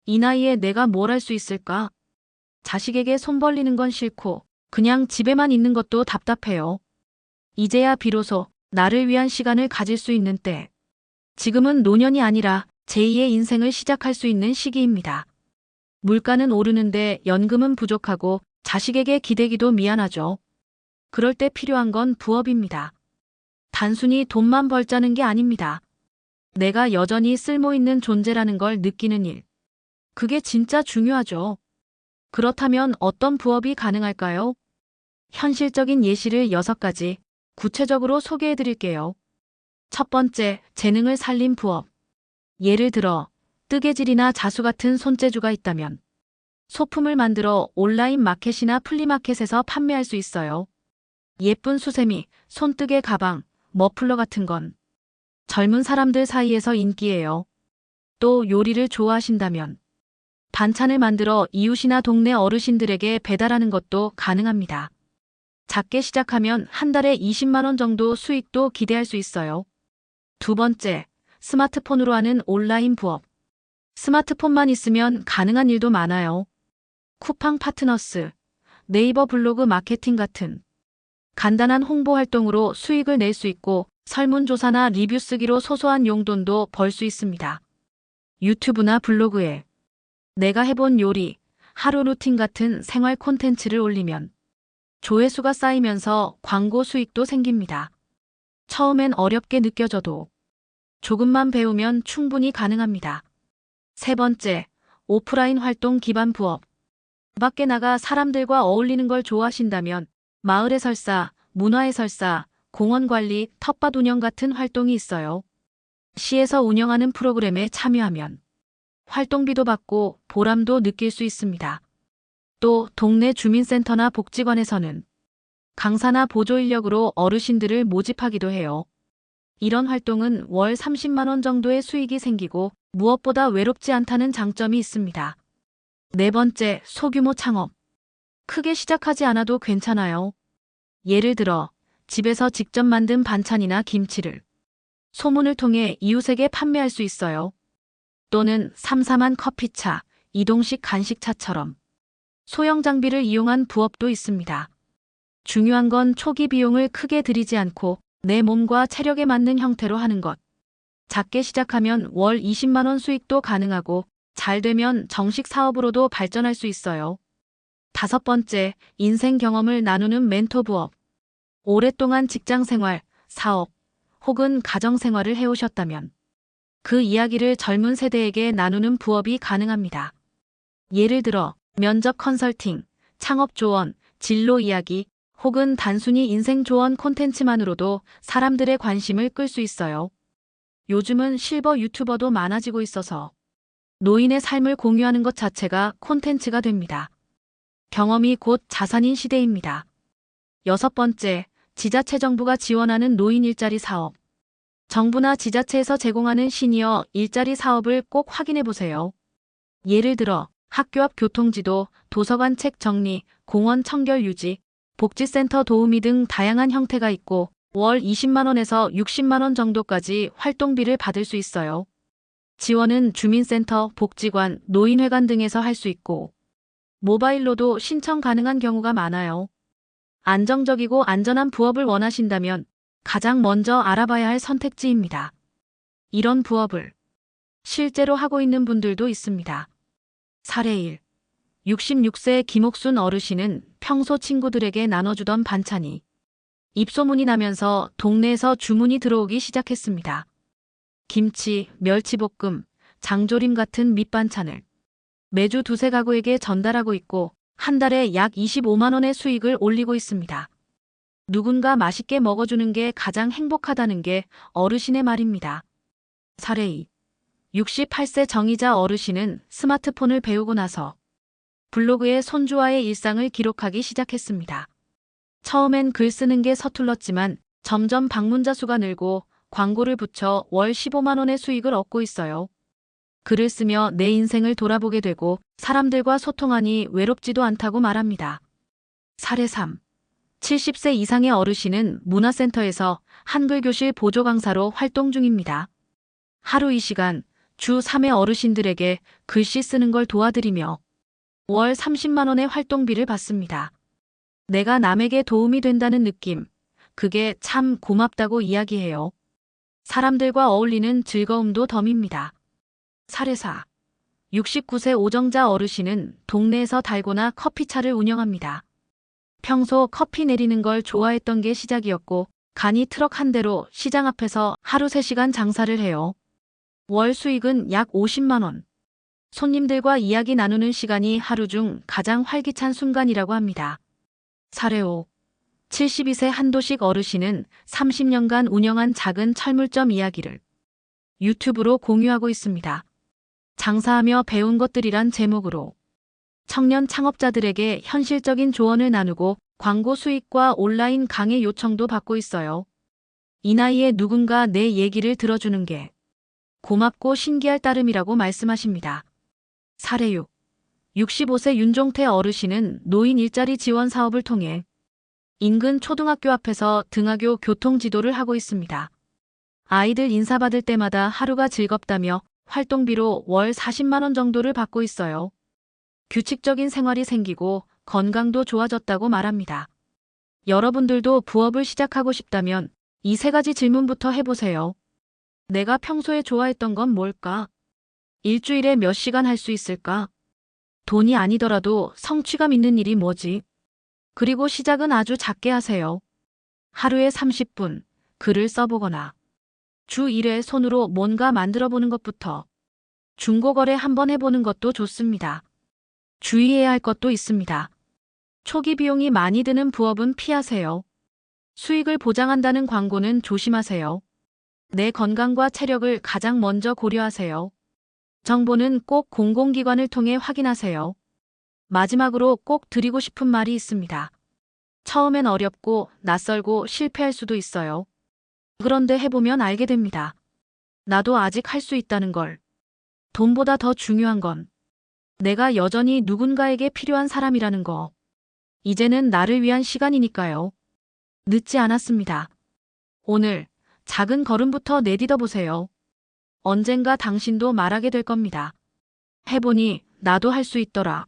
이 나이에 내가 뭘 할 수 있을까? 자식에게 손 벌리는 건 싫고 그냥 집에만 있는 것도 답답해요. 이제야 비로소 나를 위한 시간을 가질 수 있는 때. 지금은 노년이 아니라 제2의 인생을 시작할 수 있는 시기입니다. 물가는 오르는데 연금은 부족하고 자식에게 기대기도 미안하죠. 그럴 때 필요한 건 부업입니다. 단순히 돈만 벌자는 게 아닙니다. 내가 여전히 쓸모있는 존재라는 걸 느끼는 일. 그게 진짜 중요하죠. 그렇다면 어떤 부업이 가능할까요? 현실적인 예시를 6가지 구체적으로 소개해 드릴게요. 첫 번째, 재능을 살린 부업. 예를 들어 뜨개질이나 자수 같은 손재주가 있다면 소품을 만들어 온라인 마켓이나 플리마켓에서 판매할 수 있어요. 예쁜 수세미, 손뜨개 가방, 머플러 같은 건 젊은 사람들 사이에서 인기예요. 또 요리를 좋아하신다면 반찬을 만들어 이웃이나 동네 어르신들에게 배달하는 것도 가능합니다. 작게 시작하면 한 달에 20만 원 정도 수익도 기대할 수 있어요. 두 번째, 스마트폰으로 하는 온라인 부업. 스마트폰만 있으면 가능한 일도 많아요. 쿠팡 파트너스, 네이버 블로그 마케팅 같은 간단한 홍보 활동으로 수익을 낼 수 있고 설문조사나 리뷰 쓰기로 소소한 용돈도 벌 수 있습니다. 유튜브나 블로그에 내가 해본 요리, 하루 루틴 같은 생활 콘텐츠를 올리면 조회수가 쌓이면서 광고 수익도 생깁니다. 처음엔 어렵게 느껴져도 조금만 배우면 충분히 가능합니다. 세 번째, 오프라인 활동 기반 부업. 밖에 나가 사람들과 어울리는 걸 좋아하신다면 마을 해설사, 문화 해설사, 공원 관리, 텃밭 운영 같은 활동이 있어요. 시에서 운영하는 프로그램에 참여하면 활동비도 받고 보람도 느낄 수 있습니다. 또 동네 주민센터나 복지관에서는 강사나 보조 인력으로 어르신들을 모집하기도 해요. 이런 활동은 월 30만 원 정도의 수익이 생기고 무엇보다 외롭지 않다는 장점이 있습니다. 네 번째, 소규모 창업. 크게 시작하지 않아도 괜찮아요. 예를 들어 집에서 직접 만든 반찬이나 김치를 소문을 통해 이웃에게 판매할 수 있어요. 또는 삼삼한 커피차, 이동식 간식차처럼 소형 장비를 이용한 부업도 있습니다. 중요한 건 초기 비용을 크게 들이지 않고 내 몸과 체력에 맞는 형태로 하는 것. 작게 시작하면 월 20만 원 수익도 가능하고 잘 되면 정식 사업으로도 발전할 수 있어요. 다섯 번째, 인생 경험을 나누는 멘토 부업. 오랫동안 직장 생활, 사업 혹은 가정 생활을 해오셨다면 그 이야기를 젊은 세대에게 나누는 부업이 가능합니다. 예를 들어 면접 컨설팅, 창업 조언, 진로 이야기 혹은 단순히 인생 조언 콘텐츠만으로도 사람들의 관심을 끌 수 있어요. 요즘은 실버 유튜버도 많아지고 있어서 노인의 삶을 공유하는 것 자체가 콘텐츠가 됩니다. 경험이 곧 자산인 시대입니다. 여섯 번째, 지자체 정부가 지원하는 노인 일자리 사업. 정부나 지자체에서 제공하는 시니어 일자리 사업을 꼭 확인해 보세요. 예를 들어 학교 앞 교통지도, 도서관 책 정리, 공원 청결 유지, 복지센터 도우미 등 다양한 형태가 있고 월 20만 원에서 60만 원 정도까지 활동비를 받을 수 있어요. 지원은 주민센터, 복지관, 노인회관 등에서 할 수 있고 모바일로도 신청 가능한 경우가 많아요. 안정적이고 안전한 부업을 원하신다면 가장 먼저 알아봐야 할 선택지입니다. 이런 부업을 실제로 하고 있는 분들도 있습니다. 사례 1. 66세 김옥순 어르신은 평소 친구들에게 나눠주던 반찬이 입소문이 나면서 동네에서 주문이 들어오기 시작했습니다. 김치, 멸치볶음, 장조림 같은 밑반찬을 매주 두세 가구에게 전달하고 있고 한 달에 약 25만 원의 수익을 올리고 있습니다. 누군가 맛있게 먹어주는 게 가장 행복하다는 게 어르신의 말입니다. 사례 2. 68세 정의자 어르신은 스마트폰을 배우고 나서 블로그에 손주와의 일상을 기록하기 시작했습니다. 처음엔 글 쓰는 게 서툴렀지만 점점 방문자 수가 늘고 광고를 붙여 월 15만 원의 수익을 얻고 있어요. 글을 쓰며 내 인생을 돌아보게 되고 사람들과 소통하니 외롭지도 않다고 말합니다. 사례 3. 70세 이상의 어르신은 문화센터에서 한글 교실 보조 강사로 활동 중입니다. 하루 2시간 주 3회 어르신들에게 글씨 쓰는 걸 도와드리며 월 30만 원의 활동비를 받습니다. 내가 남에게 도움이 된다는 느낌, 그게 참 고맙다고 이야기해요. 사람들과 어울리는 즐거움도 덤입니다. 사례사 69세 오정자 어르신은 동네에서 달고나 커피차를 운영합니다. 평소 커피 내리는 걸 좋아했던 게 시작이었고 간이 트럭 한 대로 시장 앞에서 하루 3시간 장사를 해요. 월 수익은 약 50만 원. 손님들과 이야기 나누는 시간이 하루 중 가장 활기찬 순간이라고 합니다. 사례 5. 72세 한도식 어르신은 30년간 운영한 작은 철물점 이야기를 유튜브로 공유하고 있습니다. 장사하며 배운 것들이란 제목으로 청년 창업자들에게 현실적인 조언을 나누고 광고 수익과 온라인 강의 요청도 받고 있어요. 이 나이에 누군가 내 얘기를 들어주는 게 고맙고 신기할 따름이라고 말씀하십니다. 사례 6. 65세 윤종태 어르신은 노인 일자리 지원 사업을 통해 인근 초등학교 앞에서 등하교 교통지도를 하고 있습니다. 아이들 인사받을 때마다 하루가 즐겁다며 활동비로 월 40만 원 정도를 받고 있어요. 규칙적인 생활이 생기고 건강도 좋아졌다고 말합니다. 여러분들도 부업을 시작하고 싶다면 이 3가지 질문부터 해보세요. 내가 평소에 좋아했던 건 뭘까? 일주일에 몇 시간 할 수 있을까? 돈이 아니더라도 성취감 있는 일이 뭐지? 그리고 시작은 아주 작게 하세요. 하루에 30분 글을 써보거나 주 1회 손으로 뭔가 만들어보는 것부터 중고거래 한번 해보는 것도 좋습니다. 주의해야 할 것도 있습니다. 초기 비용이 많이 드는 부업은 피하세요. 수익을 보장한다는 광고는 조심하세요. 내 건강과 체력을 가장 먼저 고려하세요. 정보는 꼭 공공기관을 통해 확인하세요. 마지막으로 꼭 드리고 싶은 말이 있습니다. 처음엔 어렵고 낯설고 실패할 수도 있어요. 그런데 해보면 알게 됩니다. 나도 아직 할 수 있다는 걸. 돈보다 더 중요한 건 내가 여전히 누군가에게 필요한 사람이라는 거. 이제는 나를 위한 시간이니까요. 늦지 않았습니다. 오늘 작은 걸음부터 내딛어 보세요. 언젠가 당신도 말하게 될 겁니다. 해보니 나도 할 수 있더라.